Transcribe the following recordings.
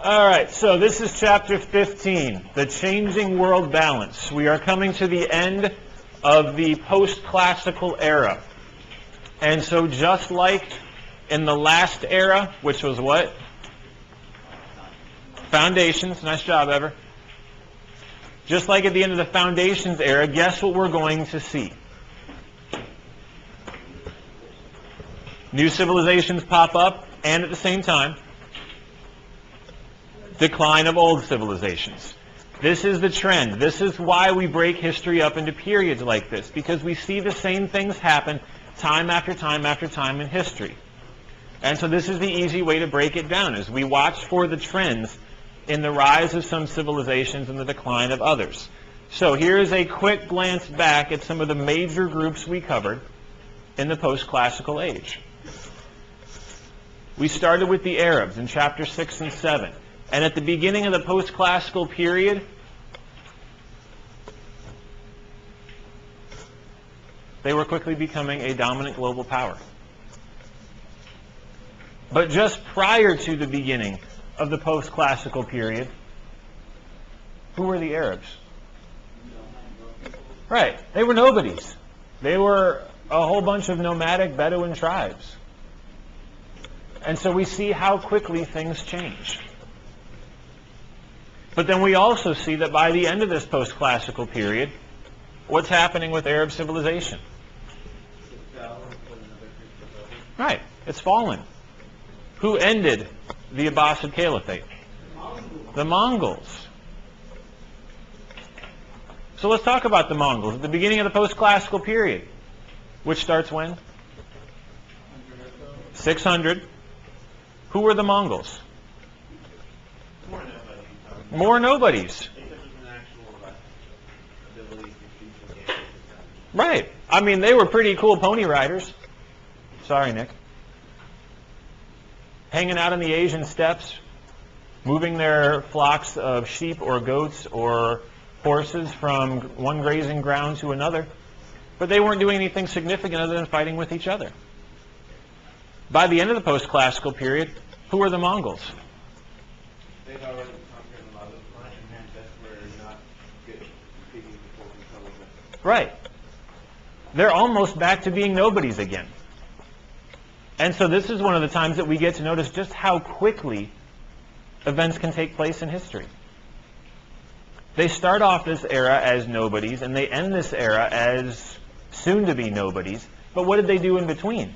All right, so this is chapter 15, the changing world balance. We are coming to the end of the post-classical era. And so just like in the last era, which was what? Foundations. Nice job, Ever. Just like at the end of the Foundations era, guess what we're going to see? New civilizations pop up, and at the same time, decline of old civilizations. This is the trend. This is why we break history up into periods like this, because we see the same things happen time after time after time in history. And so this is the easy way to break it down, is we watch for the trends in the rise of some civilizations and the decline of others. So here's a quick glance back at some of the major groups we covered in the post-classical age. We started with the Arabs in chapter 6 and 7. And at the beginning of the post-classical period, they were quickly becoming a dominant global power. But just prior to the beginning of the post-classical period, who were the Arabs? Right, they were nobodies. They were a whole bunch of nomadic Bedouin tribes. And so we see how quickly things change. But then we also see that by the end of this post-classical period, what's happening with Arab civilization? Right, it's fallen. Who ended the Abbasid Caliphate? The Mongols. So let's talk about the Mongols. At the beginning of the post-classical period, which starts when? 600. Who were the Mongols? More nobodies. Right. I mean, they were pretty cool pony riders. Sorry, Nick. Hanging out on the Asian steppes, moving their flocks of sheep or goats or horses from one grazing ground to another. But they weren't doing anything significant other than fighting with each other. By the end of the post-classical period, who were the Mongols? They've already conquered a lot of land, and that's where they're not competing for control of it. Right. They're almost back to being nobodies again. And so this is one of the times that we get to notice just how quickly events can take place in history. They start off this era as nobodies, and they end this era as soon-to-be nobodies. But what did they do in between?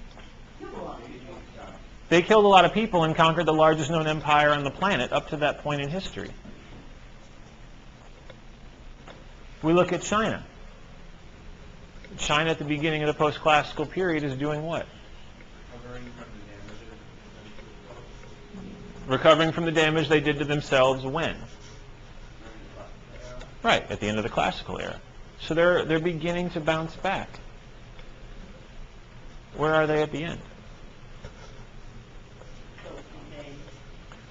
They killed a lot of people and conquered the largest known empire on the planet up to that point in history. We look at China. China at the beginning of the post-classical period is doing what? Recovering from the damage they did to themselves when? Right, at the end of the classical era. So they're beginning to bounce back. Where are they at the end?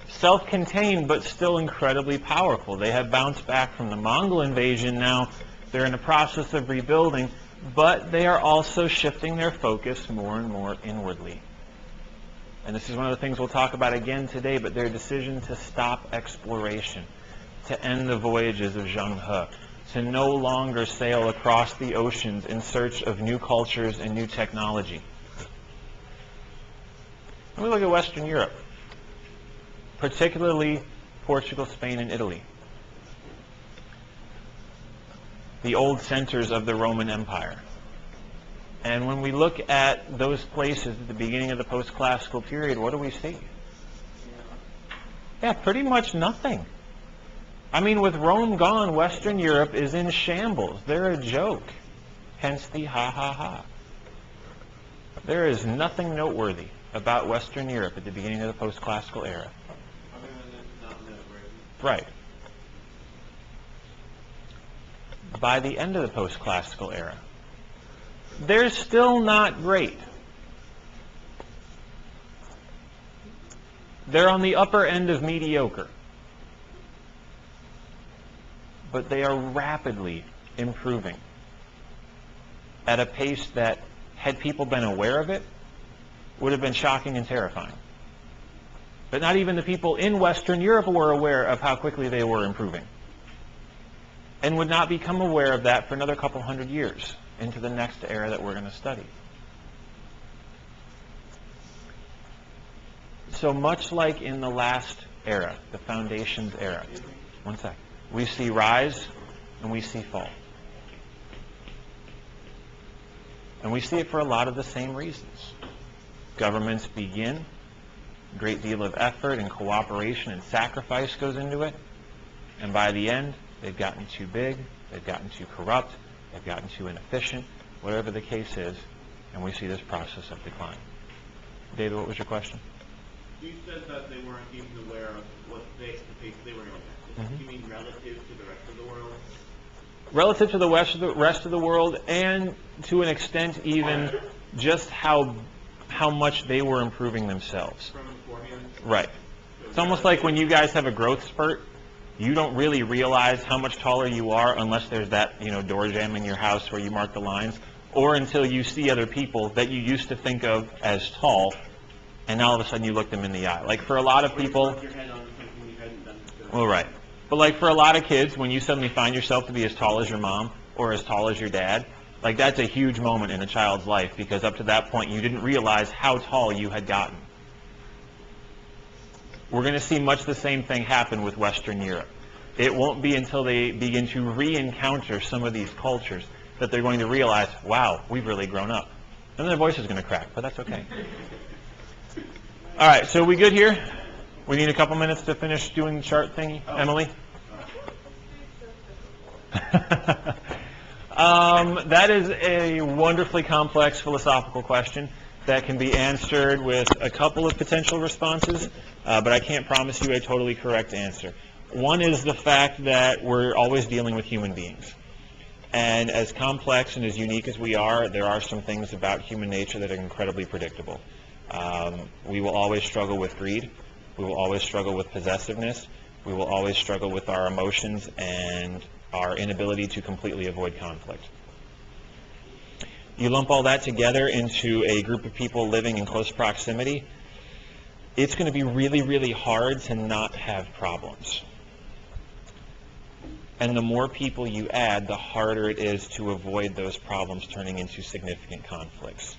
Self-contained, but still incredibly powerful. They have bounced back from the Mongol invasion now. They're in the process of rebuilding, but they are also shifting their focus more and more inwardly. And this is one of the things we'll talk about again today, but their decision to stop exploration, to end the voyages of Zheng He, to no longer sail across the oceans in search of new cultures and new technology. Let me look at Western Europe, particularly Portugal, Spain, and Italy, the old centers of the Roman Empire. And when we look at those places at the beginning of the post-classical period, what do we see? Yeah, pretty much nothing. I mean, with Rome gone, Western Europe is in shambles. They're a joke. Hence the ha-ha-ha. There is nothing noteworthy about Western Europe at the beginning of the post-classical era. Right. By the end of the post-classical era, they're still not great. They're on the upper end of mediocre. But they are rapidly improving at a pace that, had people been aware of it, would have been shocking and terrifying. But not even the people in Western Europe were aware of how quickly they were improving, and would not become aware of that for another couple hundred years into the next era that we're going to study. So much like in the last era, the foundations era, one sec, we see rise and we see fall. And we see it for a lot of the same reasons. Governments begin, a great deal of effort and cooperation and sacrifice goes into it, and by the end, they've gotten too big, they've gotten too corrupt, they've gotten too inefficient, whatever the case is, and we see this process of decline. David, what was your question? You said that they weren't even aware of what the pace they were in. Mm-hmm. You mean relative to the rest of the world? Relative to the rest of the world, and to an extent even just how much they were improving themselves. From beforehand? Right. It's almost like when you guys have a growth spurt, you don't really realize how much taller you are unless there's that, door jam in your house where you mark the lines, or until you see other people that you used to think of as tall, and all of a sudden you look them in the eye. Like for a lot of people, Your head on something you hadn't done before. well, right. But like for a lot of kids, when you suddenly find yourself to be as tall as your mom or as tall as your dad, like that's a huge moment in a child's life, because up to that point you didn't realize how tall you had gotten. We're going to see much the same thing happen with Western Europe. It won't be until they begin to re-encounter some of these cultures that they're going to realize, wow, we've really grown up. And then their voice is going to crack, but that's okay. All right, so we good here? We need a couple minutes to finish doing the chart thingy. Emily? That is a wonderfully complex philosophical question that can be answered with a couple of potential responses, but I can't promise you a totally correct answer. One is the fact that we're always dealing with human beings. And as complex and as unique as we are, there are some things about human nature that are incredibly predictable. We will always struggle with greed. We will always struggle with possessiveness. We will always struggle with our emotions and our inability to completely avoid conflict. You lump all that together into a group of people living in close proximity, it's going to be really, really hard to not have problems. And the more people you add, the harder it is to avoid those problems turning into significant conflicts.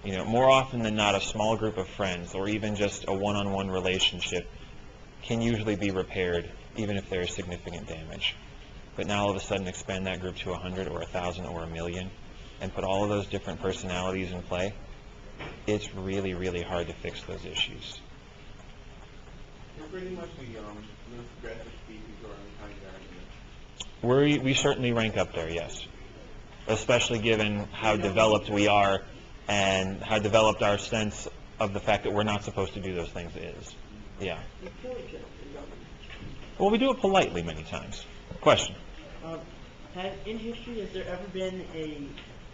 More often than not, a small group of friends or even just a one-on-one relationship can usually be repaired, even if there is significant damage. But now all of a sudden expand that group to 100 or 1,000 or 1,000,000 and put all of those different personalities in play, it's really, really hard to fix those issues. We're pretty much the most progressive species or unkind. We certainly rank up there, yes. Especially given how developed we are and how developed our sense of the fact that we're not supposed to do those things is. Yeah. Well, we do it politely many times. Question? In history, has there ever been a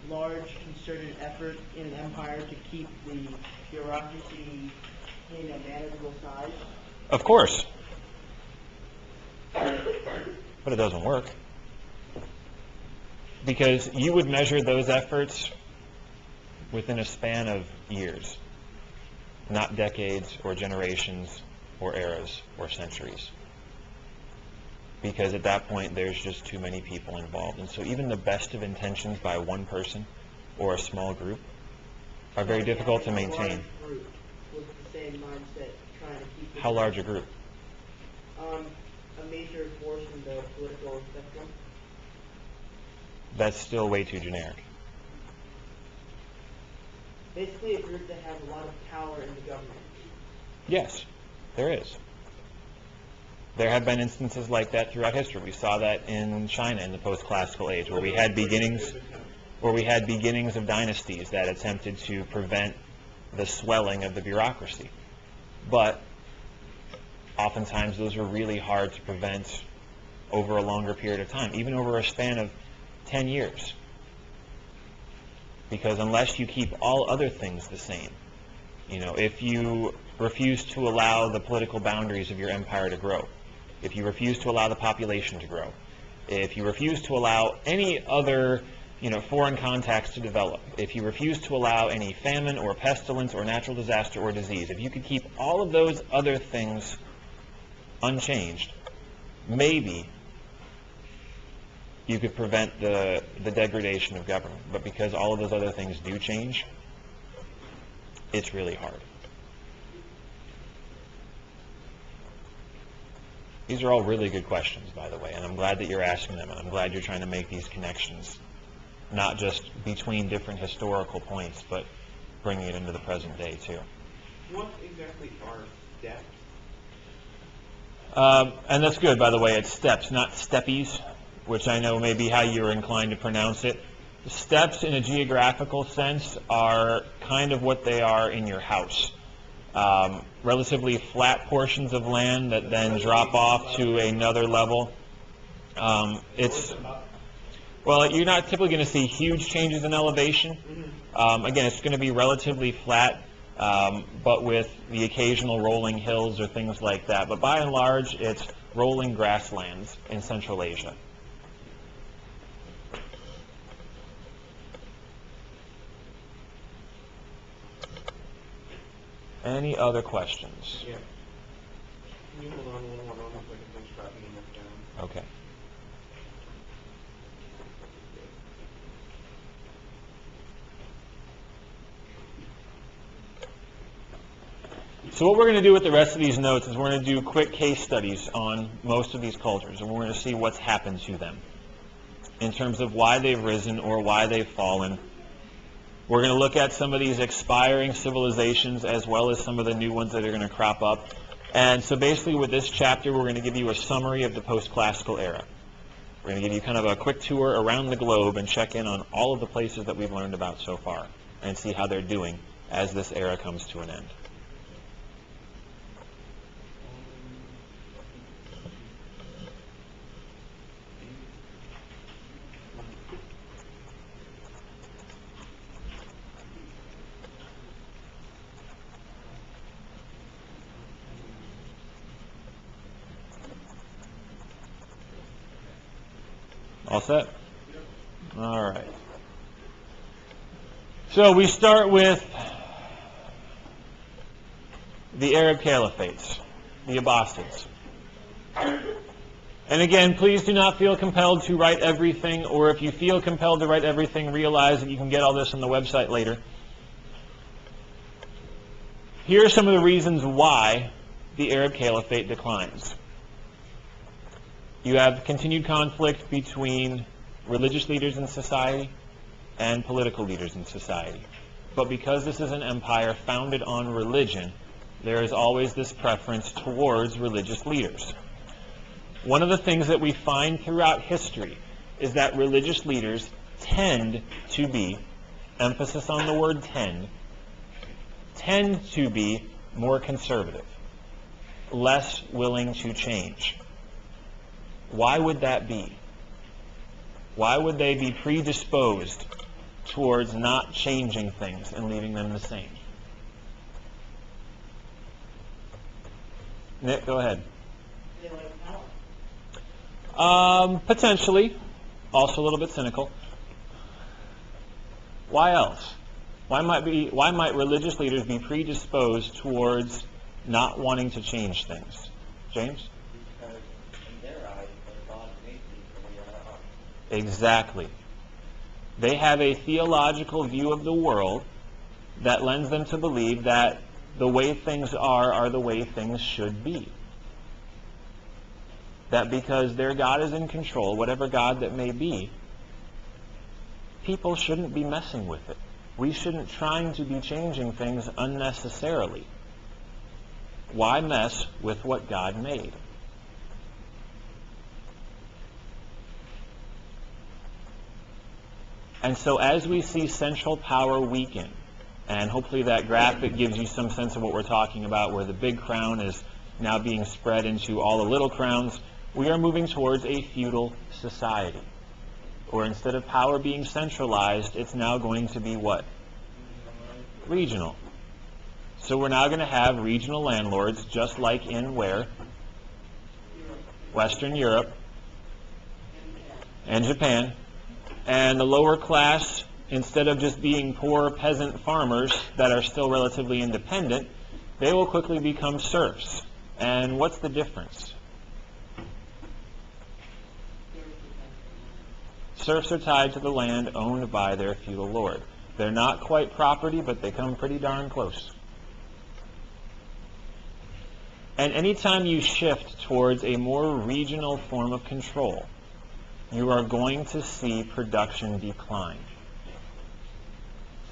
large concerted effort in an empire to keep the bureaucracy in a manageable size? Of course. But it doesn't work. Because you would measure those efforts within a span of years, not decades or generations or eras or centuries. Because at that point, there's just too many people involved. And so even the best of intentions by one person or a small group are very difficult to maintain. A large group with the same mindset trying to keep it. How large a group? A major force in the political spectrum. That's still way too generic. Basically a group that has a lot of power in the government. Yes, there is. There have been instances like that throughout history. We saw that in China in the post-classical age, where we had beginnings of dynasties that attempted to prevent the swelling of the bureaucracy. But oftentimes those were really hard to prevent over a longer period of time, even over a span of 10 years. Because unless you keep all other things the same, if you refuse to allow the political boundaries of your empire to grow, if you refuse to allow the population to grow, if you refuse to allow any other foreign contacts to develop, if you refuse to allow any famine or pestilence or natural disaster or disease, if you could keep all of those other things unchanged, maybe you could prevent the degradation of government. But because all of those other things do change, it's really hard. These are all really good questions, by the way, and I'm glad that you're asking them, and I'm glad you're trying to make these connections, not just between different historical points, but bringing it into the present day, too. What exactly are steps? And that's good, by the way. It's steps, not steppies, which I know may be how you're inclined to pronounce it. Steps in a geographical sense are kind of what they are in your house. Relatively flat portions of land that then drop off to another level. Well, you're not typically going to see huge changes in elevation. Again, it's going to be relatively flat, but with the occasional rolling hills or things like that. But by and large, it's rolling grasslands in Central Asia. Any other questions? Yeah. Can you hold on a little more moment so I can finish copying this down? Okay. So what we're going to do with the rest of these notes is we're going to do quick case studies on most of these cultures, and we're going to see what's happened to them in terms of why they've risen or why they've fallen. We're going to look at some of these expiring civilizations as well as some of the new ones that are going to crop up. And so basically with this chapter, we're going to give you a summary of the post-classical era. We're going to give you kind of a quick tour around the globe and check in on all of the places that we've learned about so far and see how they're doing as this era comes to an end. All set? All right. So we start with the Arab Caliphates, the Abbasids. And again, please do not feel compelled to write everything, or if you feel compelled to write everything, realize that you can get all this on the website later. Here are some of the reasons why the Arab Caliphate declines. You have continued conflict between religious leaders in society and political leaders in society. But because this is an empire founded on religion, there is always this preference towards religious leaders. One of the things that we find throughout history is that religious leaders tend to be, emphasis on the word tend to be more conservative, less willing to change. Why would that be? Why would they be predisposed towards not changing things and leaving them the same? Nick, go ahead. They like power. Potentially. Also a little bit cynical. Why else? Why might religious leaders be predisposed towards not wanting to change things? James? Because in their eyes, God made people the way they are. Exactly. They have a theological view of the world that lends them to believe that the way things are the way things should be. That because their God is in control, whatever God that may be, people shouldn't be messing with it. We shouldn't trying to be changing things unnecessarily. Why mess with what God made? And so as we see central power weaken, and hopefully that graphic gives you some sense of what we're talking about, where the big crown is now being spread into all the little crowns, we are moving towards a feudal society. Or instead of power being centralized, it's now going to be what? Regional. So we're now going to have regional landlords, just like in where? Western Europe and Japan. And the lower class, instead of just being poor peasant farmers that are still relatively independent, they will quickly become serfs. And what's the difference? Serfs are tied to the land owned by their feudal lord. They're not quite property, but they come pretty darn close. And anytime you shift towards a more regional form of control, you are going to see production decline.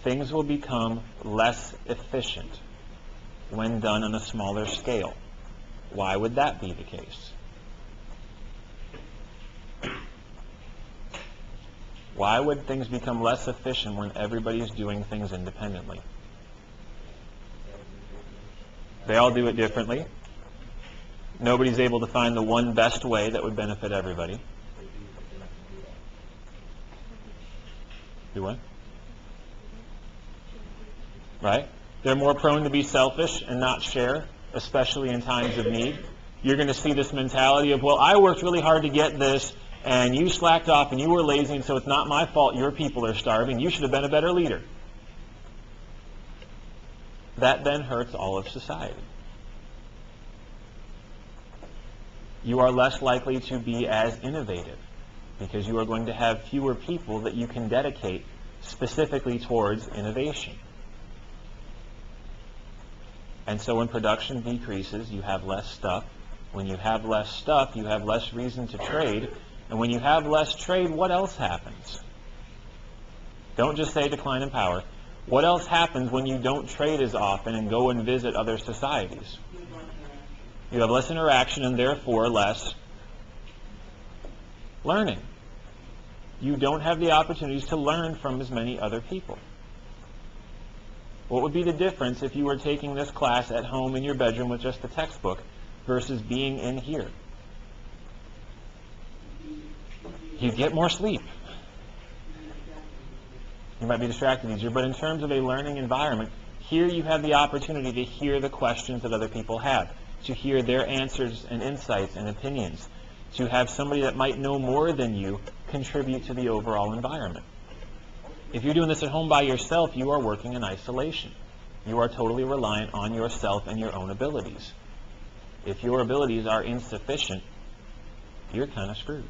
Things will become less efficient when done on a smaller scale. Why would that be the case? Why would things become less efficient when everybody's doing things independently? They all do it differently. Nobody's able to find the one best way that would benefit everybody. Do what? Right? They're more prone to be selfish and not share, especially in times of need. You're going to see this mentality of, well, I worked really hard to get this, and you slacked off and you were lazy, and so it's not my fault your people are starving. You should have been a better leader. That then hurts all of society. You are less likely to be as innovative because you are going to have fewer people that you can dedicate specifically towards innovation. And so when production decreases, you have less stuff. When you have less stuff, you have less reason to trade. And when you have less trade, what else happens? Don't just say decline in power. What else happens when you don't trade as often and go and visit other societies? You have less interaction and therefore less learning. You don't have the opportunities to learn from as many other people. What would be the difference if you were taking this class at home in your bedroom with just the textbook versus being in here? You get more sleep. You might be distracted easier, but in terms of a learning environment, here you have the opportunity to hear the questions that other people have, to hear their answers and insights and opinions, to have somebody that might know more than you contribute to the overall environment. If you're doing this at home by yourself, you are working in isolation. You are totally reliant on yourself and your own abilities. If your abilities are insufficient, you're kind of screwed.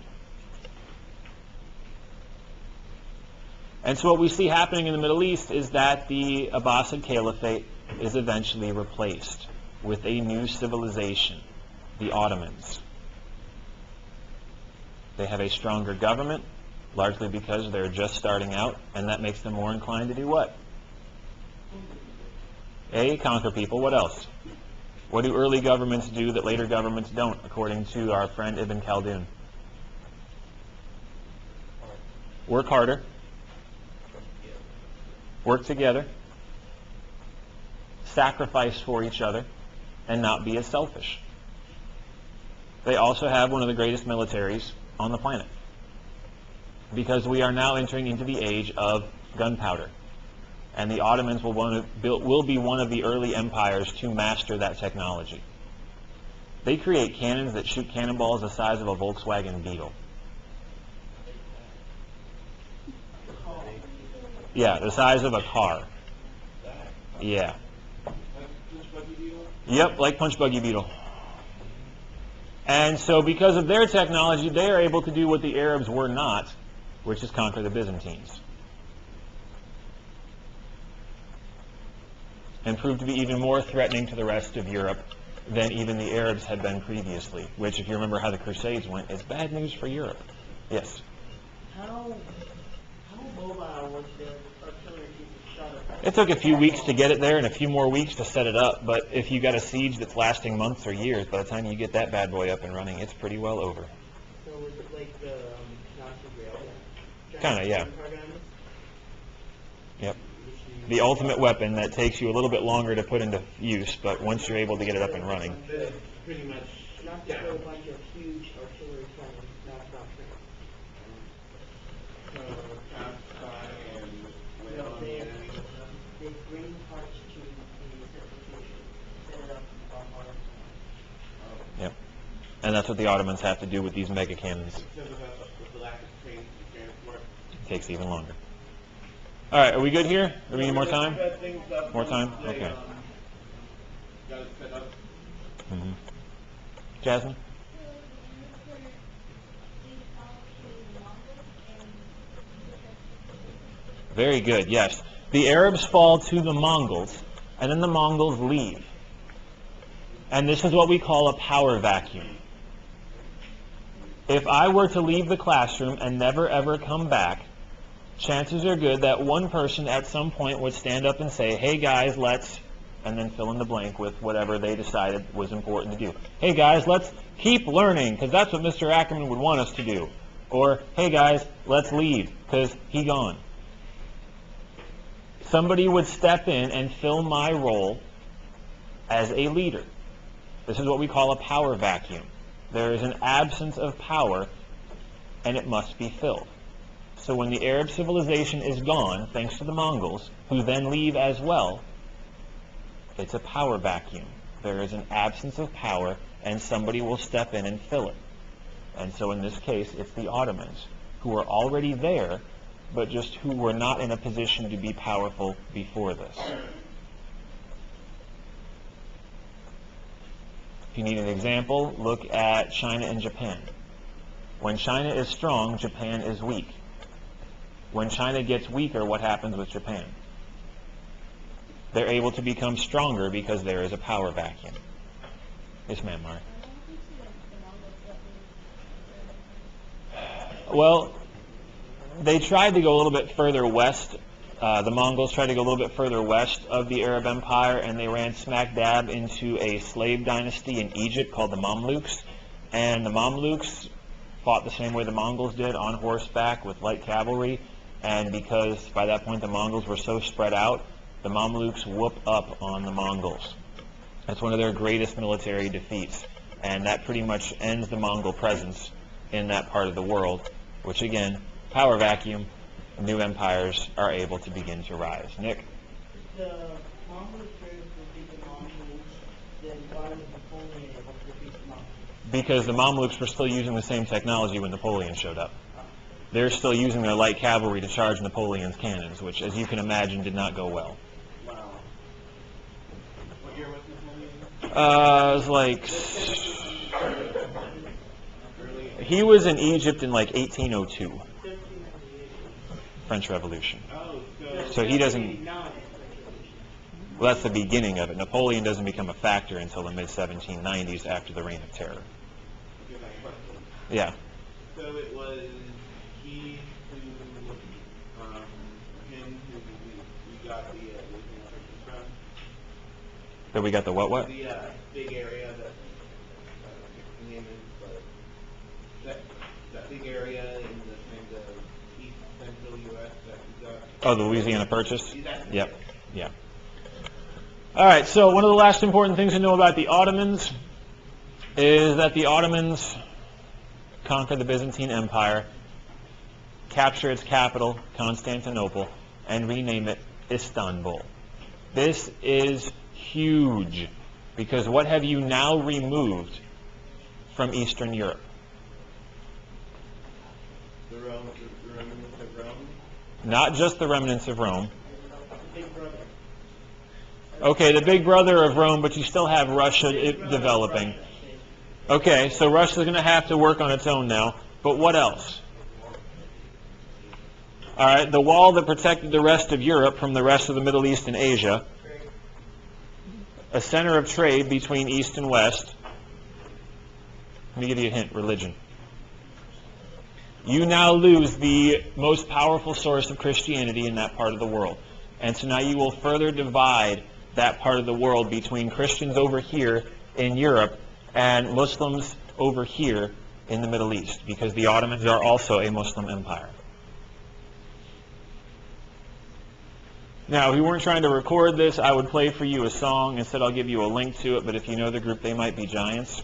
And so what we see happening in the Middle East is that the Abbasid Caliphate is eventually replaced with a new civilization, the Ottomans. They have a stronger government, largely because they're just starting out, and that makes them more inclined to do what? A, conquer people. What else? What do early governments do that later governments don't, according to our friend Ibn Khaldun? Work harder. Work together. Sacrifice for each other, and not be as selfish. They also have one of the greatest militaries on the planet, because we are now entering into the age of gunpowder. And the Ottomans will be one of the early empires to master that technology. They create cannons that shoot cannonballs the size of a Volkswagen Beetle. Yeah, the size of a car. Yeah. Yep, like Punch Buggy Beetle. And so because of their technology, they are able to do what the Arabs were not, which is conquer the Byzantines. And proved to be even more threatening to the rest of Europe than even the Arabs had been previously, which, if you remember how the Crusades went, is bad news for Europe. Yes? How mobile was the artillery to shut it? It took a few weeks to get it there and a few more weeks to set it up, but if you got a siege that's lasting months or years, by the time you get that bad boy up and running, it's pretty well over. So was it like the Nazi rail? Kind of, yeah. Yep. The ultimate weapon that takes you a little bit longer to put into use, but once you're able to get it up and running. Pretty much. Not just a bunch of huge artillery cannons, not they bring parts to the certification, set it up and bombard. Yep. And that's what the Ottomans have to do with these mega cannons. Because of the lack of training to transport. It takes even longer. All right, are we good here? Do we need more time? Spread things up More time? once they, Okay. got it set up. Mm-hmm. Jasmine? Very good, yes. The Arabs fall to the Mongols, and then the Mongols leave. And this is what we call a power vacuum. If I were to leave the classroom and never ever come back, chances are good that one person at some point would stand up and say, hey guys, let's, and then fill in the blank with whatever they decided was important to do. Hey guys, let's keep learning, because that's what Mr. Ackerman would want us to do. Or, hey guys, let's leave, because he gone. Somebody would step in and fill my role as a leader. This is what we call a power vacuum. There is an absence of power, and it must be filled. So when the Arab civilization is gone, thanks to the Mongols, who then leave as well, it's a power vacuum. There is an absence of power, and somebody will step in and fill it. And so in this case, it's the Ottomans, who are already there, but just who were not in a position to be powerful before this. If you need an example, look at China and Japan. When China is strong, Japan is weak. When China gets weaker, what happens with Japan? They're able to become stronger because there is a power vacuum. Yes, ma'am, Mark. Well, they tried to go a little bit further west. The Mongols tried to go a little bit further west of the Arab Empire, and they ran smack dab into a slave dynasty in Egypt called the Mamluks. And the Mamluks fought the same way the Mongols did, on horseback with light cavalry. And because by that point the Mongols were so spread out, the Mamluks whoop up on the Mongols. That's one of their greatest military defeats. And that pretty much ends the Mongol presence in that part of the world, which again, power vacuum, new empires are able to begin to rise. Nick? The Mongols traded to defeat the Mongols, then why was Napoleon able to defeat the Mongols? Because the Mamluks were still using the same technology when Napoleon showed up. They're still using their light cavalry to charge Napoleon's cannons, which, as you can imagine, did not go well. Wow. What year was Napoleon? It was like... He was in Egypt in like 1802. French Revolution. Oh, So he doesn't... Well, that's the beginning of it. Napoleon doesn't become a factor until the mid-1790s after the Reign of Terror. Yeah. So it was he who, him who we got the from? That we got the what? The big area that, name is, but that big area in the kind of east central U.S. that we got. Oh, the Louisiana Purchase? Exactly. Yep. Yeah. All right, so one of the last important things to know about the Ottomans is that the Ottomans conquered the Byzantine Empire, capture its capital, Constantinople, and rename it Istanbul. This is huge, because what have you now removed from Eastern Europe? The remnants of Rome. Not just the remnants of Rome. The Big Brother. Okay, the big brother of Rome, but you still have Russia developing. Okay, so Russia's going to have to work on its own now. But what else? All right, the wall that protected the rest of Europe from the rest of the Middle East and Asia. A center of trade between East and West. Let me give you a hint, religion. You now lose the most powerful source of Christianity in that part of the world. And so now you will further divide that part of the world between Christians over here in Europe and Muslims over here in the Middle East, because the Ottomans are also a Muslim empire. Now, if we weren't trying to record this, I would play for you a song. Instead, I'll give you a link to it, but if you know the group, They Might Be Giants.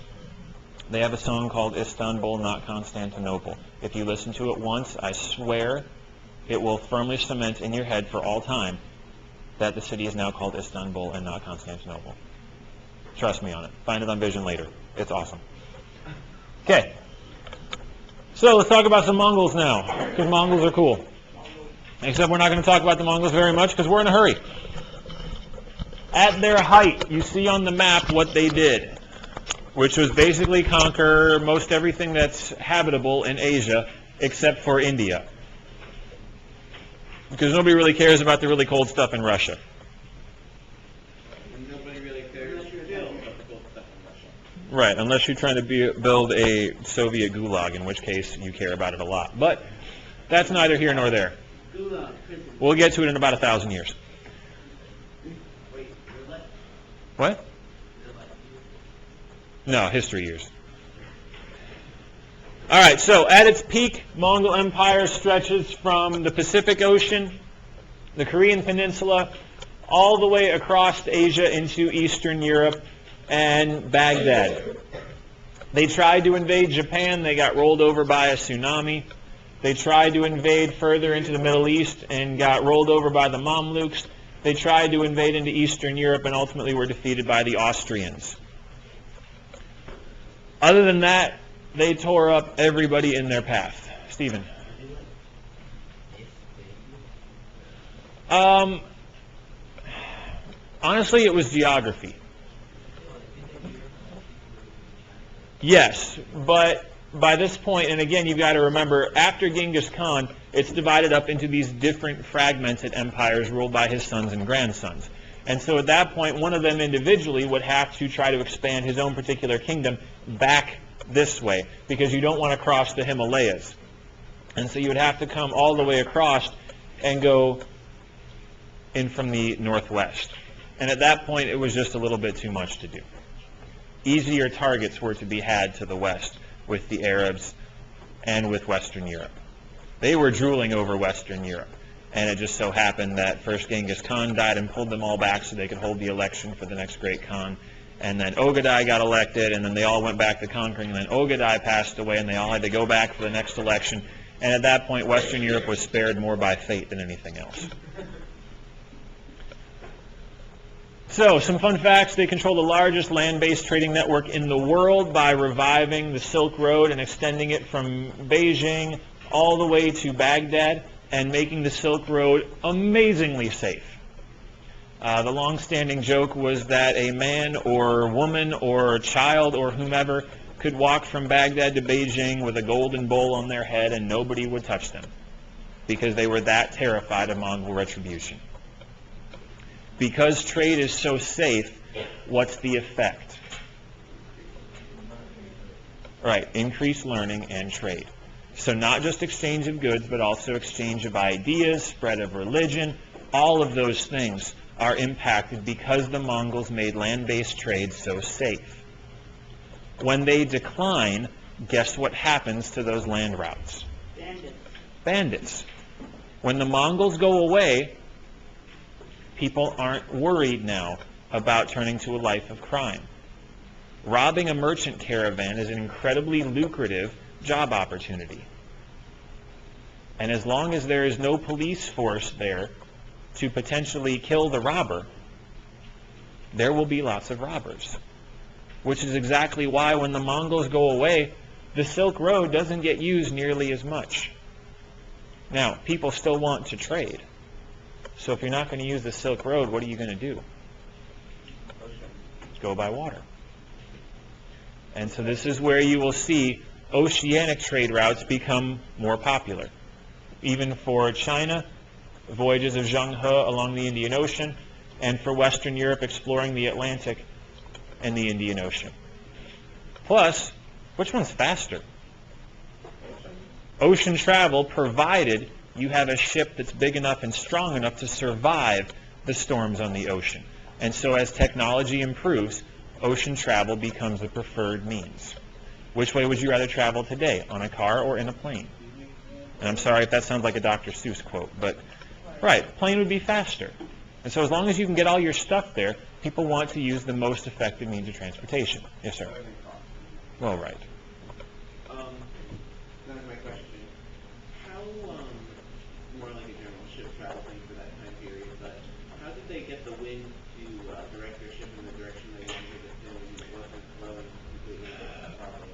They have a song called Istanbul, Not Constantinople. If you listen to it once, I swear it will firmly cement in your head for all time that the city is now called Istanbul and not Constantinople. Trust me on it. Find it on Vision later. It's awesome. Okay. So let's talk about some Mongols now, because Mongols are cool. Except we're not going to talk about the Mongols very much because we're in a hurry. At their height, you see on the map what they did, which was basically conquer most everything that's habitable in Asia except for India. Because nobody really cares about the really cold stuff in Russia. And nobody really cares about the cool stuff in Russia. Right, unless you're trying to build a Soviet gulag, in which case you care about it a lot. But that's neither here nor there. Gulag, prison. We'll get to it in about 1,000 years. Wait, you're left. What? You're left. No, history years. All right, so at its peak, Mongol Empire stretches from the Pacific Ocean, the Korean Peninsula, all the way across Asia into Eastern Europe and Baghdad. They tried to invade Japan. They got rolled over by a tsunami. They tried to invade further into the Middle East and got rolled over by the Mamluks. They tried to invade into Eastern Europe and ultimately were defeated by the Austrians. Other than that, they tore up everybody in their path. Stephen? Honestly, it was geography. Yes, but by this point, and again, you've got to remember, after Genghis Khan, it's divided up into these different fragmented empires ruled by his sons and grandsons. And so at that point, one of them individually would have to try to expand his own particular kingdom back this way, because you don't want to cross the Himalayas. And so you would have to come all the way across and go in from the northwest. And at that point, it was just a little bit too much to do. Easier targets were to be had to the west with the Arabs and with Western Europe. They were drooling over Western Europe. And it just so happened that first Genghis Khan died and pulled them all back so they could hold the election for the next great Khan. And then Ogadai got elected, and then they all went back to conquering. And then Ogadai passed away, and they all had to go back for the next election. And at that point, Western Europe was spared more by fate than anything else. So, some fun facts. They control the largest land-based trading network in the world by reviving the Silk Road and extending it from Beijing all the way to Baghdad and making the Silk Road amazingly safe. The long-standing joke was that a man or woman or child or whomever could walk from Baghdad to Beijing with a golden bowl on their head and nobody would touch them because they were that terrified of Mongol retribution. Because trade is so safe, what's the effect? Right, increased learning and trade. So not just exchange of goods, but also exchange of ideas, spread of religion, all of those things are impacted because the Mongols made land-based trade so safe. When they decline, guess what happens to those land routes? Bandits. Bandits. When the Mongols go away, people aren't worried now about turning to a life of crime. Robbing a merchant caravan is an incredibly lucrative job opportunity. And as long as there is no police force there to potentially kill the robber, there will be lots of robbers. Which is exactly why when the Mongols go away, the Silk Road doesn't get used nearly as much. Now, people still want to trade. So if you're not going to use the Silk Road, what are you going to do? Go by water. And so this is where you will see oceanic trade routes become more popular. Even for China, voyages of Zheng He along the Indian Ocean, and for Western Europe exploring the Atlantic and the Indian Ocean. Plus, which one's faster? Ocean travel, provided you have a ship that's big enough and strong enough to survive the storms on the ocean. And so as technology improves, ocean travel becomes the preferred means. Which way would you rather travel today, on a car or in a plane? And I'm sorry if that sounds like a Dr. Seuss quote, but right, plane would be faster. And so as long as you can get all your stuff there, people want to use the most effective means of transportation. Yes, sir. Well, right. That is my question. How, more like a general ship travel thing for that time period, but how did they get the wind to direct their ship in the direction they wanted it to when it wasn't flowing completely properly?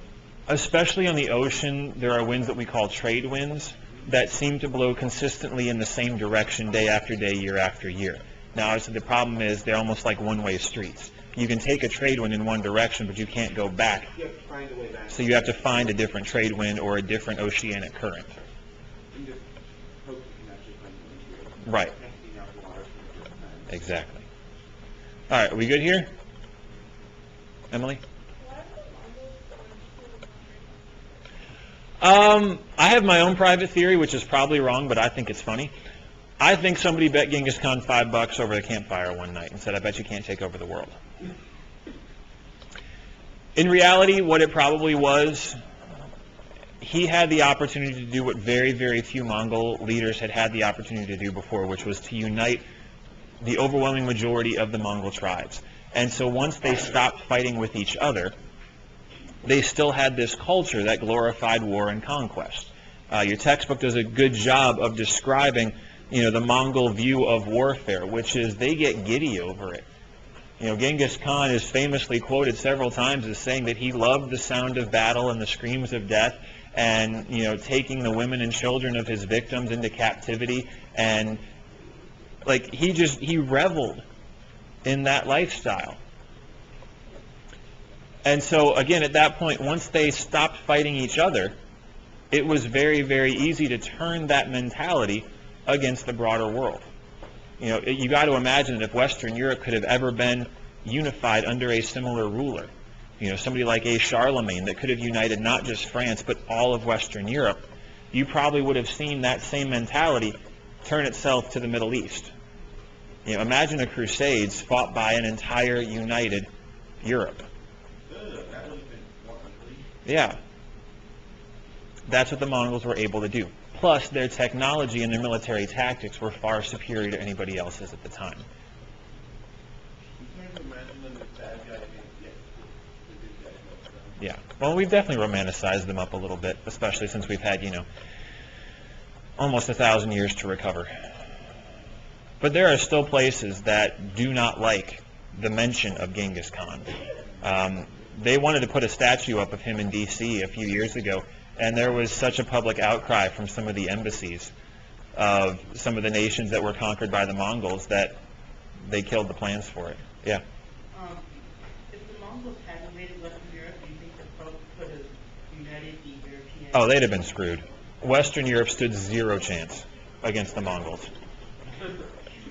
Especially on the ocean, there are winds that we call trade winds. that seem to blow consistently in the same direction day after day, year after year. Now, obviously, the problem is they're almost like one-way streets. You can take a trade wind in one direction, but you can't go back. You have to find a way back. So you have to find a different trade wind or a different oceanic current. And just hope you can actually find one here. Right. Testing out the water for the first time. Exactly. All right, are we good here? Emily? I have my own private theory, which is probably wrong, but I think it's funny. I think somebody bet Genghis Khan $5 over the campfire one night and said, I bet you can't take over the world. In reality, what it probably was, he had the opportunity to do what very, very few Mongol leaders had the opportunity to do before, which was to unite the overwhelming majority of the Mongol tribes. And so once they stopped fighting with each other, they still had this culture that glorified war and conquest. Your textbook does a good job of describing, the Mongol view of warfare, which is they get giddy over it. Genghis Khan is famously quoted several times as saying that he loved the sound of battle and the screams of death, and taking the women and children of his victims into captivity, and he reveled in that lifestyle. And so again, at that point, once they stopped fighting each other, it was very, very easy to turn that mentality against the broader world. You got to imagine that if Western Europe could have ever been unified under a similar ruler, somebody like a Charlemagne that could have united not just France but all of Western Europe, you probably would have seen that same mentality turn itself to the Middle East. Imagine the Crusades fought by an entire united Europe. Yeah. That's what the Mongols were able to do. Plus, their technology and their military tactics were far superior to anybody else's at the time. Yeah. Well, we've definitely romanticized them up a little bit, especially since we've had, almost 1,000 years to recover. But there are still places that do not like the mention of Genghis Khan. They wanted to put a statue up of him in D.C. a few years ago, and there was such a public outcry from some of the embassies of some of the nations that were conquered by the Mongols that they killed the plans for it. Yeah. If the Mongols had invaded Western Europe, do you think the Pope could have united the European... Oh, they'd have been screwed. Western Europe stood zero chance against the Mongols.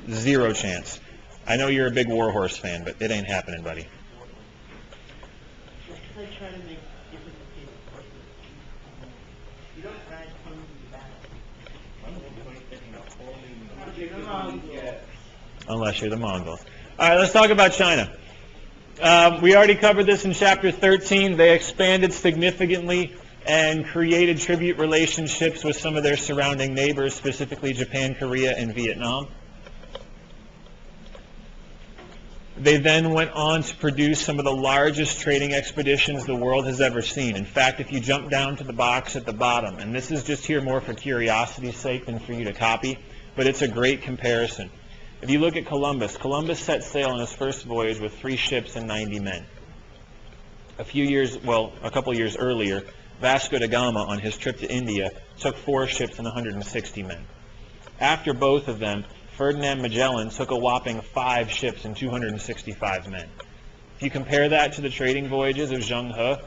Zero chance. I know you're a big Warhorse fan, but it ain't happening, buddy. I try to make different opinions. You don't ride ponies in battle. Unless you're the Mongols. All right, let's talk about China. We already covered this in Chapter 13. They expanded significantly and created tribute relationships with some of their surrounding neighbors, specifically Japan, Korea, and Vietnam. They then went on to produce some of the largest trading expeditions the world has ever seen. In fact, if you jump down to the box at the bottom, and this is just here more for curiosity's sake than for you to copy, but it's a great comparison. If you look at Columbus, Columbus set sail on his first voyage with 3 ships and 90 men. A couple years earlier, Vasco da Gama on his trip to India took 4 ships and 160 men. After both of them, Ferdinand Magellan took a whopping 5 ships and 265 men. If you compare that to the trading voyages of Zheng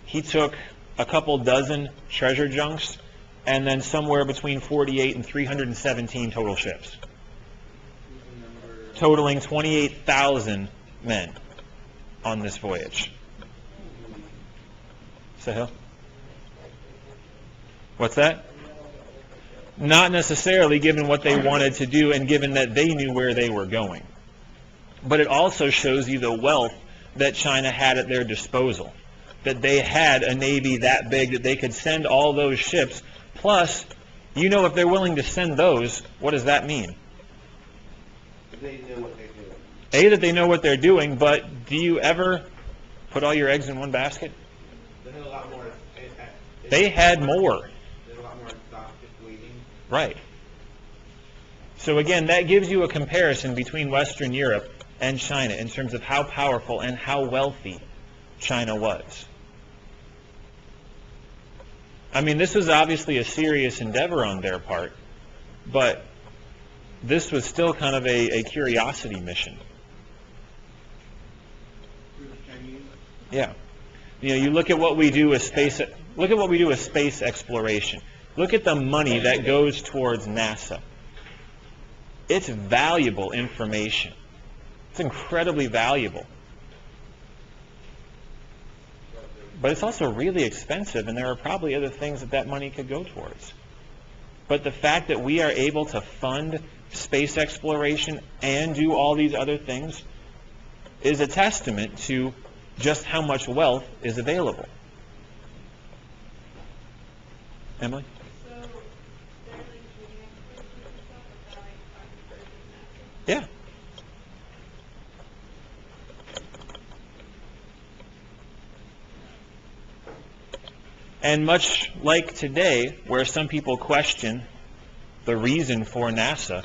He, he took a couple dozen treasure junks and then somewhere between 48 and 317 total ships, totaling 28,000 men on this voyage. Sahil? What's that? Not necessarily, given what they wanted to do and given that they knew where they were going. But it also shows you the wealth that China had at their disposal, that they had a navy that big that they could send all those ships. Plus, if they're willing to send those, what does that mean? They know what they're doing. A, that they know what they're doing, but do you ever put all your eggs in one basket? They had a lot more. They had more. There's a lot more stock just waiting. Right. So again, that gives you a comparison between Western Europe and China in terms of how powerful and how wealthy China was. I mean, this was obviously a serious endeavor on their part, but this was still kind of a curiosity mission. Yeah. You know, you look at what we do with space. Look at what we do with space exploration. Look at the money that goes towards NASA. It's valuable information. It's incredibly valuable. But it's also really expensive, and there are probably other things that money could go towards. But the fact that we are able to fund space exploration and do all these other things is a testament to just how much wealth is available. Emily? So, they're like doing explorations and stuff, but they're like talking first with NASA. Yeah. And much like today, where some people question the reason for NASA,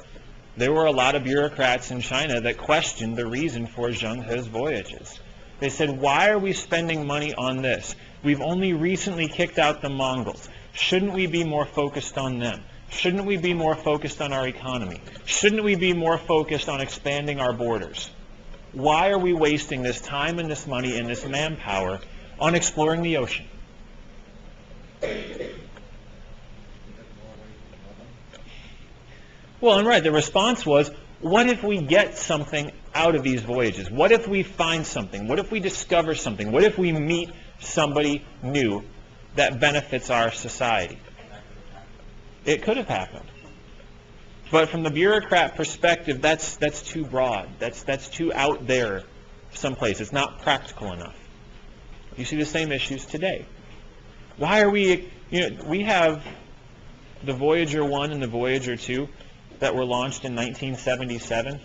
there were a lot of bureaucrats in China that questioned the reason for Zheng He's voyages. They said, why are we spending money on this? We've only recently kicked out the Mongols. Shouldn't we be more focused on them? Shouldn't we be more focused on our economy? Shouldn't we be more focused on expanding our borders? Why are we wasting this time and this money and this manpower on exploring the ocean? Well, and right, the response was, what if we get something out of these voyages? What if we find something? What if we discover something? What if we meet somebody new that benefits our society? It could have happened. But from the bureaucrat perspective, that's too broad. That's too out there someplace. It's not practical enough. You see the same issues today. Why are we, we have the Voyager 1 and the Voyager 2 that were launched in 1977.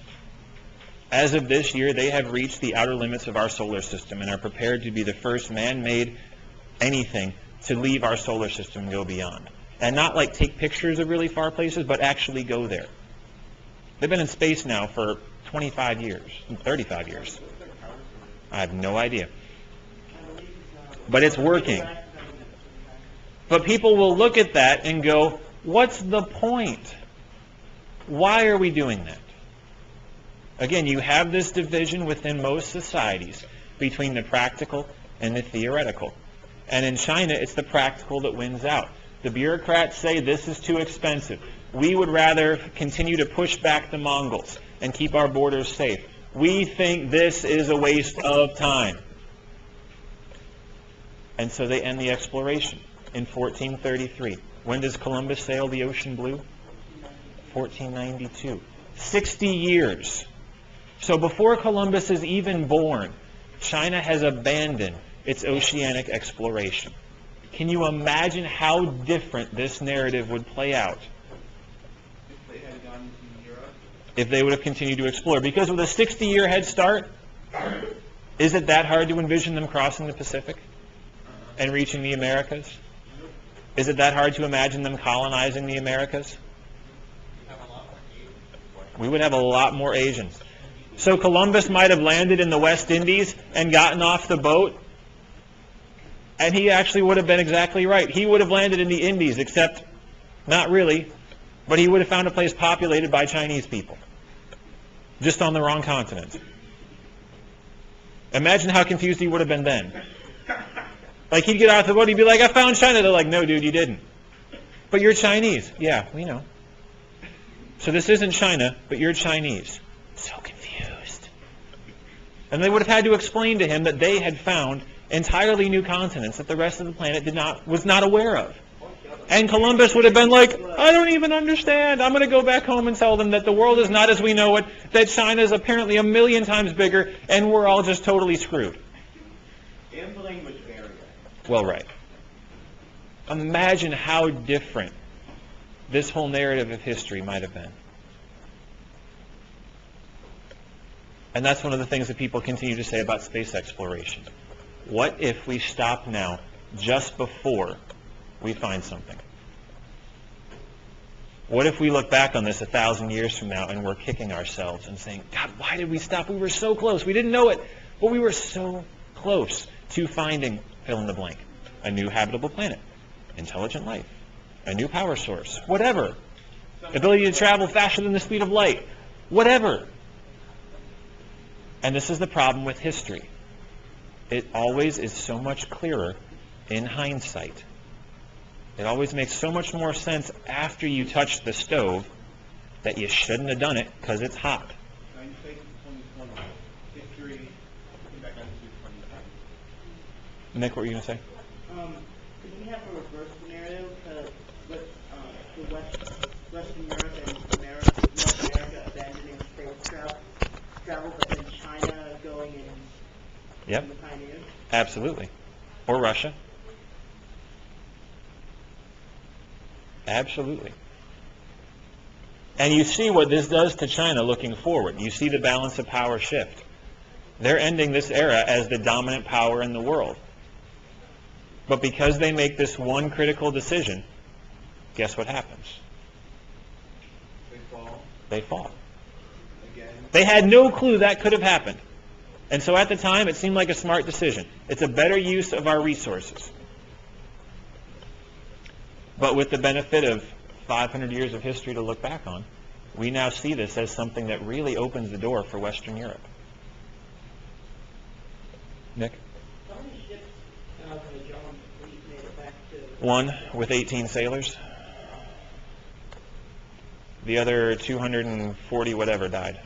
As of this year, they have reached the outer limits of our solar system and are prepared to be the first man-made anything to leave our solar system and go beyond. And not like take pictures of really far places, but actually go there. They've been in space now for 25 years, 35 years. I have no idea. But it's working. But people will look at that and go, what's the point? Why are we doing that? Again, you have this division within most societies between the practical and the theoretical. And in China, it's the practical that wins out. The bureaucrats say this is too expensive. We would rather continue to push back the Mongols and keep our borders safe. We think this is a waste of time. And so they end the exploration in 1433. When does Columbus sail the ocean blue? 1492. 60 years. So before Columbus is even born, China has abandoned its oceanic exploration. Can you imagine how different this narrative would play out If they had gone to Europe? if they would have continued to explore? Because with a 60-year head start, is it that hard to envision them crossing the Pacific and reaching the Americas? Is it that hard to imagine them colonizing the Americas? We would have a lot more Asians. So Columbus might have landed in the West Indies and gotten off the boat, and he actually would have been exactly right. He would have landed in the Indies, except not really, but he would have found a place populated by Chinese people, just on the wrong continent. Imagine how confused he would have been then. Like, he'd get off the boat, he'd be like, I found China. They're like, no, dude, you didn't. But you're Chinese. Yeah, we know. So this isn't China, but you're Chinese. So confused. And they would have had to explain to him that they had found entirely new continents that the rest of the planet was not aware of. And Columbus would have been like, I don't even understand. I'm going to go back home and tell them that the world is not as we know it, that China is apparently 1,000,000 times bigger, and we're all just totally screwed. And the language barrier. Well, right. Imagine how different this whole narrative of history might have been. And that's one of the things that people continue to say about space exploration. What if we stop now, just before we find something? What if we look back on this 1,000 years from now and we're kicking ourselves and saying, God, why did we stop? We were so close. We didn't know it, but we were so close to finding, fill in the blank, a new habitable planet, Intelligent life, a new power source, whatever. Ability to travel faster than the speed of light, whatever. And this is the problem with history. It always is so much clearer in hindsight. It always makes so much more sense after you touch the stove that you shouldn't have done it because it's hot. Nick, what were you going to say? Could we have a reverse scenario with the Western Europe and North America abandoning space travel, but then China going in Yep, the pioneers? absolutely. Or Russia. Absolutely. And you see what this does to China looking forward. You see the balance of power shift. They're ending this era as the dominant power in the world. But because they make this one critical decision, guess what happens? They fall They fall. again. They had no clue that could have happened. And so at the time, it seemed like a smart decision. It's a better use of our resources. But with the benefit of 500 years of history to look back on, we now see this as something that really opens the door for Western Europe. Nick? How many ships out of the Magellan fleet made it back to... One with 18 sailors. The other 240 whatever died,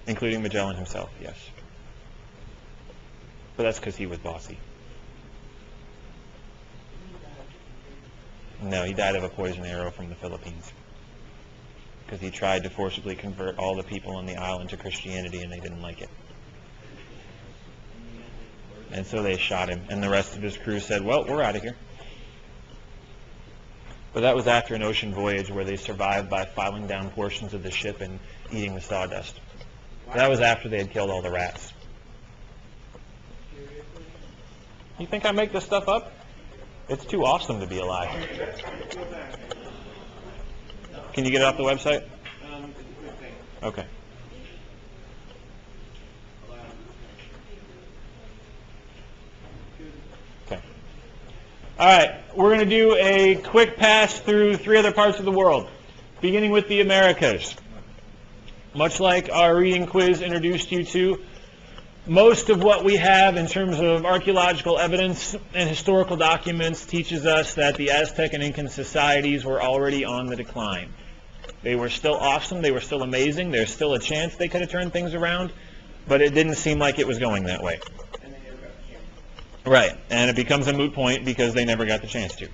including Magellan himself, yes. But that's because he was bossy. No, he died of a poison arrow from the Philippines because he tried to forcibly convert all the people on the island to Christianity and they didn't like it. And so they shot him, and the rest of his crew said, well, we're out of here. But that was after an ocean voyage where they survived by filing down portions of the ship and eating the sawdust. That was after they had killed all the rats. You think I make this stuff up? It's too awesome to be alive. Can you get it off the website? It's a quick thing. Okay. Okay. All right, we're going to do a quick pass through 3 other parts of the world, beginning with the Americas. Much like our reading quiz introduced you to, most of what we have in terms of archaeological evidence and historical documents teaches us that the Aztec and Incan societies were already on the decline. They were still awesome, they were still amazing, there's still a chance they could have turned things around, but it didn't seem like it was going that way. And they never got the chance. Right, and it becomes a moot point because they never got the chance to.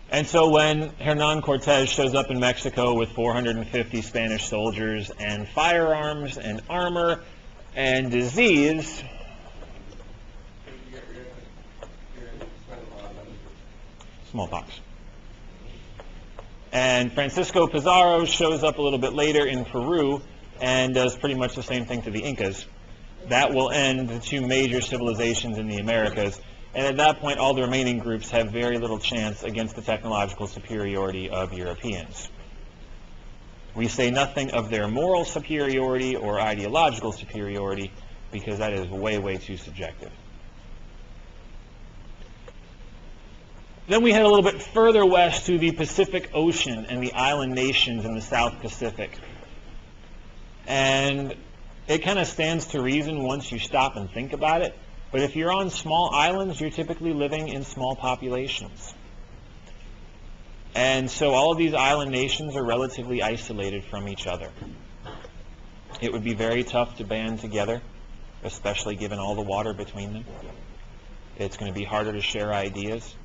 And so when Hernan Cortez shows up in Mexico with 450 Spanish soldiers and firearms and armor and disease, smallpox. And Francisco Pizarro shows up a little bit later in Peru and does pretty much the same thing to the Incas. That will end the 2 major civilizations in the Americas. And at that point, all the remaining groups have very little chance against the technological superiority of Europeans. We say nothing of their moral superiority or ideological superiority because that is way, way too subjective. Then we head a little bit further west to the Pacific Ocean and the island nations in the South Pacific. And it kind of stands to reason once you stop and think about it. But if you're on small islands, you're typically living in small populations. And so all of these island nations are relatively isolated from each other. It would be very tough to band together, especially given all the water between them. It's going to be harder to share ideas.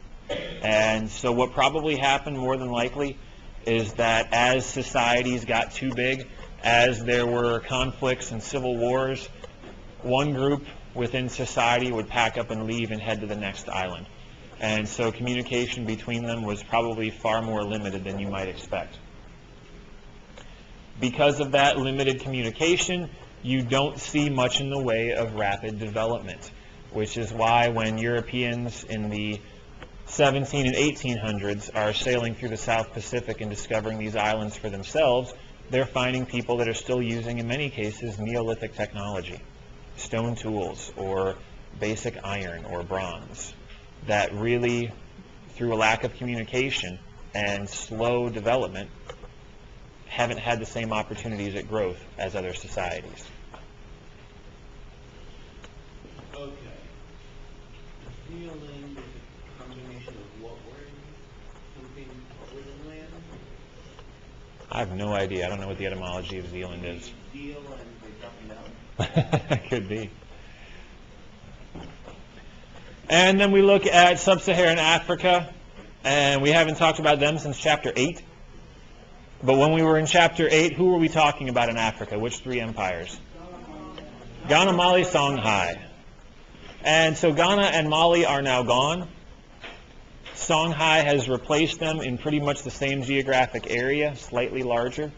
And so what probably happened more than likely is that as societies got too big, as there were conflicts and civil wars, one group within society would pack up and leave and head to the next island. And so communication between them was probably far more limited than you might expect. Because of that limited communication, you don't see much in the way of rapid development, which is why when Europeans in the 17 and 1800s are sailing through the South Pacific and discovering these islands for themselves, they're finding people that are still using, in many cases, Neolithic technology. Stone tools or basic iron or bronze. that really, through a lack of communication and slow development, haven't had the same opportunities at growth as other societies. Okay. Zealand is a combination of what word? Something over the land? I have no idea. I don't know what the etymology of Zealand is. Zeal and they're dropping down? Could be. And then we look at Sub-Saharan Africa, and we haven't talked about them since chapter 8. But when we were in chapter 8, who were we talking about in Africa? Which three empires? Ghana, Mali, Songhai. And so Ghana and Mali are now gone. Songhai has replaced them in pretty much the same geographic area, slightly larger.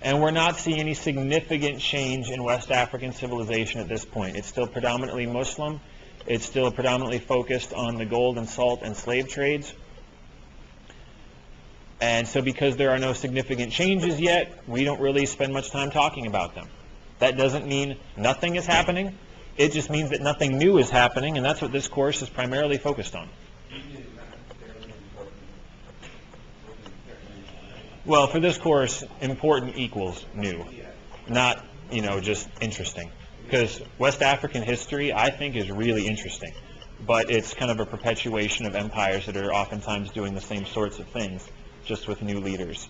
And we're not seeing any significant change in West African civilization at this point. It's still predominantly Muslim. It's still predominantly focused on the gold and salt and slave trades. And so because there are no significant changes yet, we don't really spend much time talking about them. That doesn't mean nothing is happening. It just means that nothing new is happening, and that's what this course is primarily focused on. Well, for this course, important equals new, not, just interesting. Because West African history, I think, is really interesting. But it's kind of a perpetuation of empires that are oftentimes doing the same sorts of things, just with new leaders.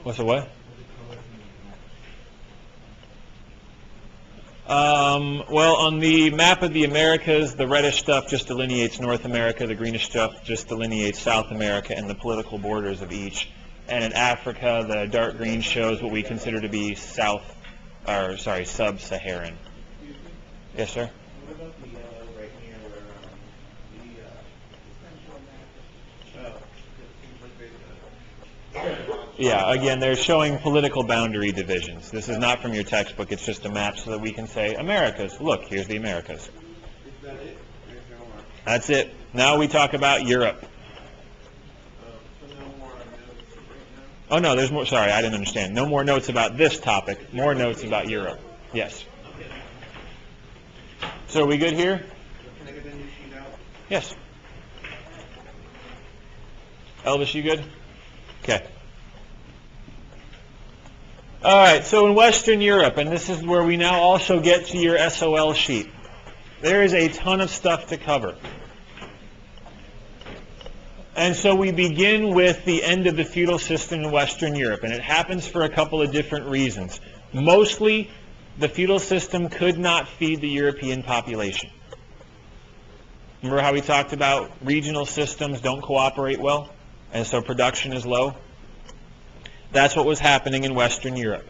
What's the what? Well, on the map of the Americas, the reddish stuff just delineates North America, the greenish stuff just delineates South America and the political borders of each. And in Africa, the dark green shows what we consider to be Sub-Saharan. Yes, sir? What about the yellow right here where Yeah, again, they're showing political boundary divisions. This is not from your textbook. It's just a map so that we can say, Americas. Look, here's the Americas. Is that it? There's no more. That's it. Now we talk about Europe. So no more notes right now? Oh, no, there's more. Sorry, I didn't understand. No more notes about this topic. More notes about Europe. Yes. So are we good here? Can I get the new sheet out? Yes. Elvis, you good? Okay. All right, so in Western Europe, and this is where we now also get to your SOL sheet, there is a ton of stuff to cover. And so we begin with the end of the feudal system in Western Europe, and it happens for a couple of different reasons. Mostly, the feudal system could not feed the European population. Remember how we talked about regional systems don't cooperate well, and so production is low? That's what was happening in Western Europe.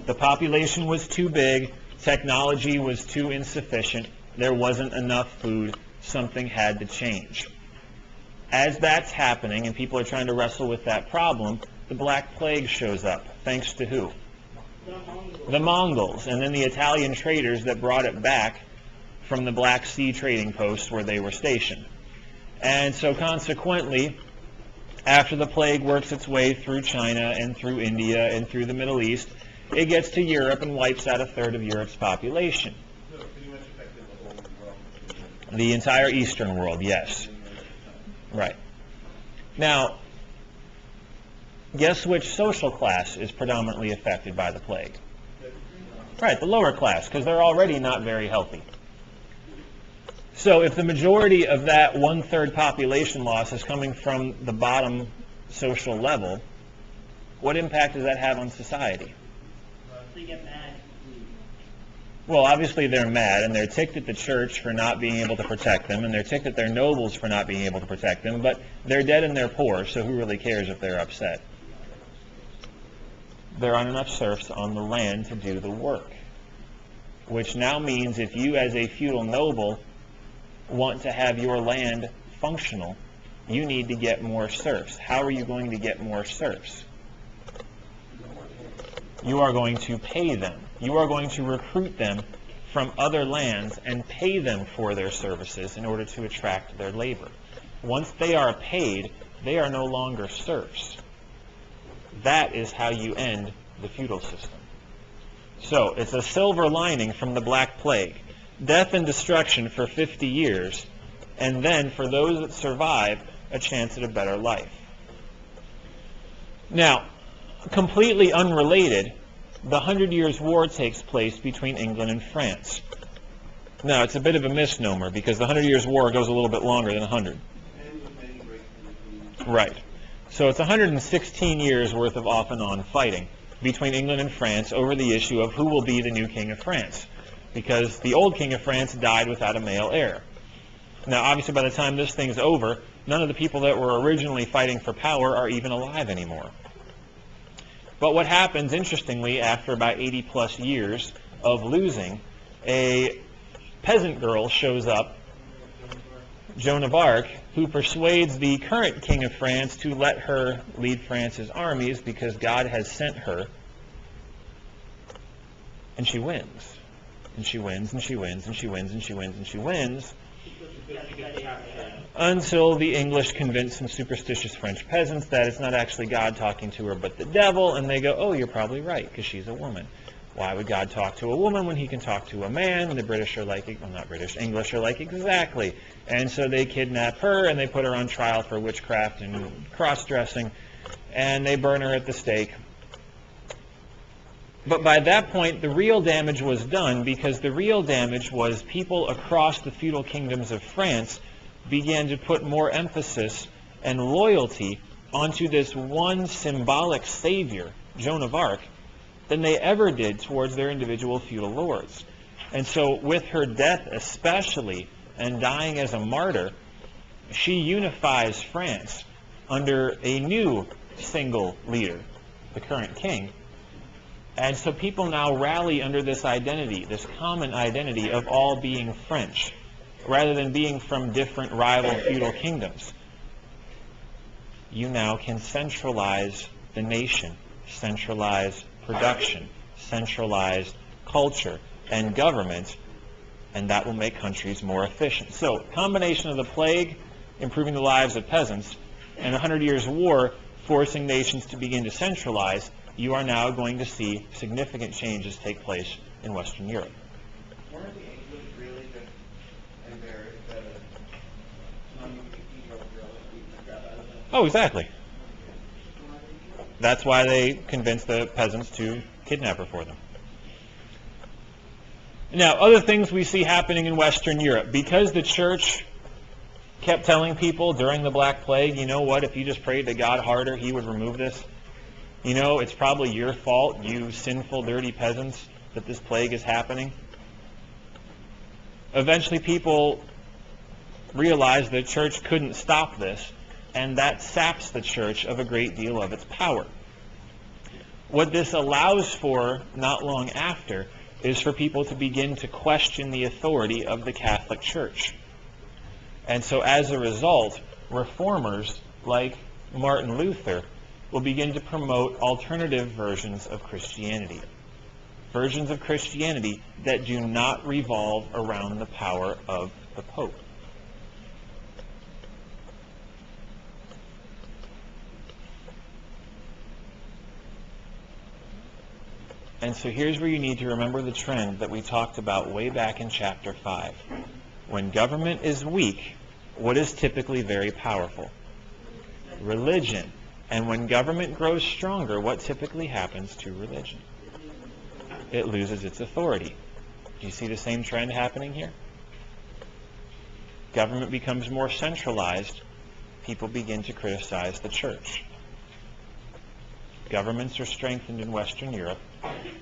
The population was too big, technology was too insufficient, there wasn't enough food, something had to change. As that's happening and people are trying to wrestle with that problem, the Black Plague shows up. Thanks to who? The Mongols, and then the Italian traders that brought it back from the Black Sea trading posts where they were stationed. And so consequently, after the plague works its way through China and through India and through the Middle East, it gets to Europe and wipes out a third of Europe's population. So it pretty much affected the whole world. The entire Eastern world, yes. Right. Now, guess which social class is predominantly affected by the plague? Right, the lower class, because they're already not very healthy. So if the majority of that one-third population loss is coming from the bottom social level, what impact does that have on society? So you get mad. Well, obviously they're mad, and they're ticked at the church for not being able to protect them, and they're ticked at their nobles for not being able to protect them, but they're dead and they're poor, so who really cares if they're upset? There aren't enough serfs on the land to do the work, which now means if you as a feudal noble want to have your land functional, you need to get more serfs. How are you going to get more serfs? You are going to pay them. You are going to recruit them from other lands and pay them for their services in order to attract their labor. Once they are paid, they are no longer serfs. That is how you end the feudal system. So it's a silver lining from the Black Plague. Death and destruction for 50 years, and then for those that survive, a chance at a better life. Now, completely unrelated, the 100 Years' War takes place between England and France. Now, it's a bit of a misnomer because the 100 Years' War goes a little bit longer than 100. And with many breaks in between. Right. So it's 116 years worth of off and on fighting between England and France over the issue of who will be the new King of France, because the old King of France died without a male heir. Now, obviously, by the time this thing's over, none of the people that were originally fighting for power are even alive anymore. But what happens, interestingly, after about 80 plus years of losing, a peasant girl shows up, Joan of Arc, who persuades the current King of France to let her lead France's armies because God has sent her. And she wins. And she wins, and she wins, and she wins, and she wins, and she wins, until the English convince some superstitious French peasants that it's not actually God talking to her but the devil, and they go, oh, you're probably right, because she's a woman. Why would God talk to a woman when he can talk to a man? And the British are like, well, not British, English are like, exactly. And so they kidnap her, and they put her on trial for witchcraft and cross-dressing, and they burn her at the stake. But by that point, the real damage was done, because the real damage was people across the feudal kingdoms of France began to put more emphasis and loyalty onto this one symbolic savior, Joan of Arc, than they ever did towards their individual feudal lords. And so with her death especially, and dying as a martyr, she unifies France under a new single leader, the current king. And so people now rally under this identity, this common identity of all being French, rather than being from different rival feudal kingdoms. You now can centralize the nation, centralize production, centralize culture and government, and that will make countries more efficient. So, combination of the plague, improving the lives of peasants, and 100 Years' War, forcing nations to begin to centralize, you are now going to see significant changes take place in Western Europe. Weren't the English really just embarrassed that a non-cathedral girl beat the crap out of them? Oh, exactly. That's why they convinced the peasants to kidnap her for them. Now, other things we see happening in Western Europe. Because the church kept telling people during the Black Plague, you know what, if you just prayed to God harder, he would remove this. You know, it's probably your fault, you sinful, dirty peasants, that this plague is happening. Eventually people realized the church couldn't stop this, and that saps the church of a great deal of its power. What this allows for, not long after, is for people to begin to question the authority of the Catholic Church. And so as a result, reformers like Martin Luther will begin to promote alternative versions of Christianity. Versions of Christianity that do not revolve around the power of the Pope. And so here's where you need to remember the trend that we talked about way back in chapter 5. When government is weak, what is typically very powerful? Religion. And when government grows stronger, what typically happens to religion? It loses its authority. Do you see the same trend happening here? Government becomes more centralized. People begin to criticize the church. Governments are strengthened in Western Europe.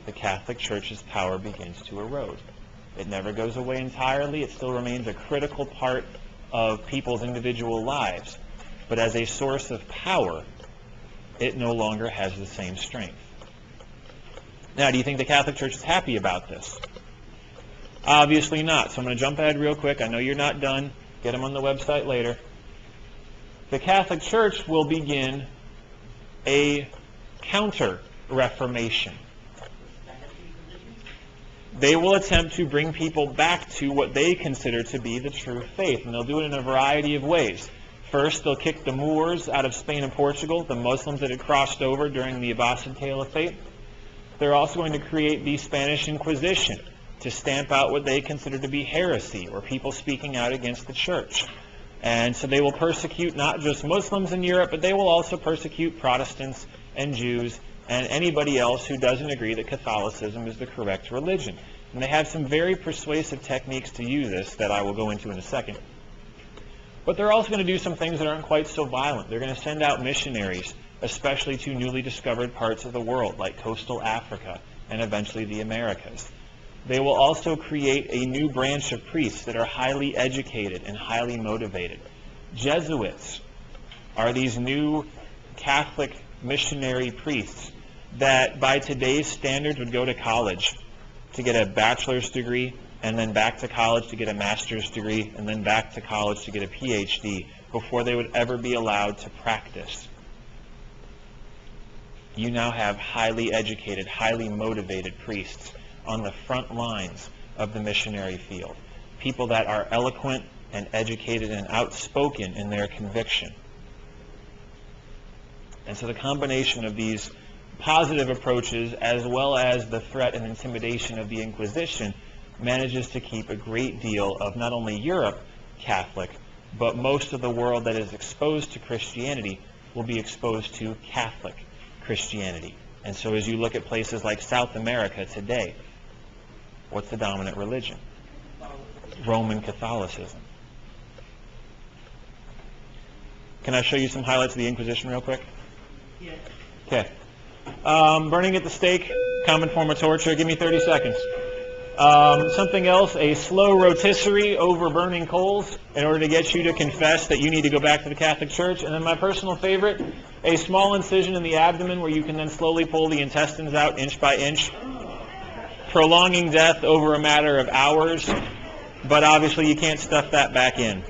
The Catholic Church's power begins to erode. It never goes away entirely. It still remains a critical part of people's individual lives. But as a source of power, it no longer has the same strength. Now, do you think the Catholic Church is happy about this? Obviously not. So I'm going to jump ahead real quick. I know you're not done. Get them on the website later. The Catholic Church will begin a counter-reformation. They will attempt to bring people back to what they consider to be the true faith, and they'll do it in a variety of ways. First, they'll kick the Moors out of Spain and Portugal, the Muslims that had crossed over during the Abbasid Caliphate. They're also going to create the Spanish Inquisition to stamp out what they consider to be heresy, or people speaking out against the church. And so they will persecute not just Muslims in Europe, but they will also persecute Protestants and Jews and anybody else who doesn't agree that Catholicism is the correct religion. And they have some very persuasive techniques to use this that I will go into in a second. But they're also going to do some things that aren't quite so violent. They're going to send out missionaries, especially to newly discovered parts of the world, like coastal Africa and eventually the Americas. They will also create a new branch of priests that are highly educated and highly motivated. Jesuits are these new Catholic missionary priests that by today's standards would go to college to get a bachelor's degree, and then back to college to get a master's degree, and then back to college to get a PhD before they would ever be allowed to practice. You now have highly educated, highly motivated priests on the front lines of the missionary field. People that are eloquent and educated and outspoken in their conviction. And so the combination of these positive approaches, as well as the threat and intimidation of the Inquisition, manages to keep a great deal of not only Europe Catholic, but most of the world that is exposed to Christianity will be exposed to Catholic Christianity. And so as you look at places like South America today, what's the dominant religion? Roman Catholicism. Can I show you some highlights of the Inquisition real quick? Yeah. Okay. Burning at the stake, common form of torture. Give me 30 seconds. Something else, a slow rotisserie over burning coals in order to get you to confess that you need to go back to the Catholic Church. And then my personal favorite, a small incision in the abdomen where you can then slowly pull the intestines out inch by inch, prolonging death over a matter of hours, but obviously you can't stuff that back in.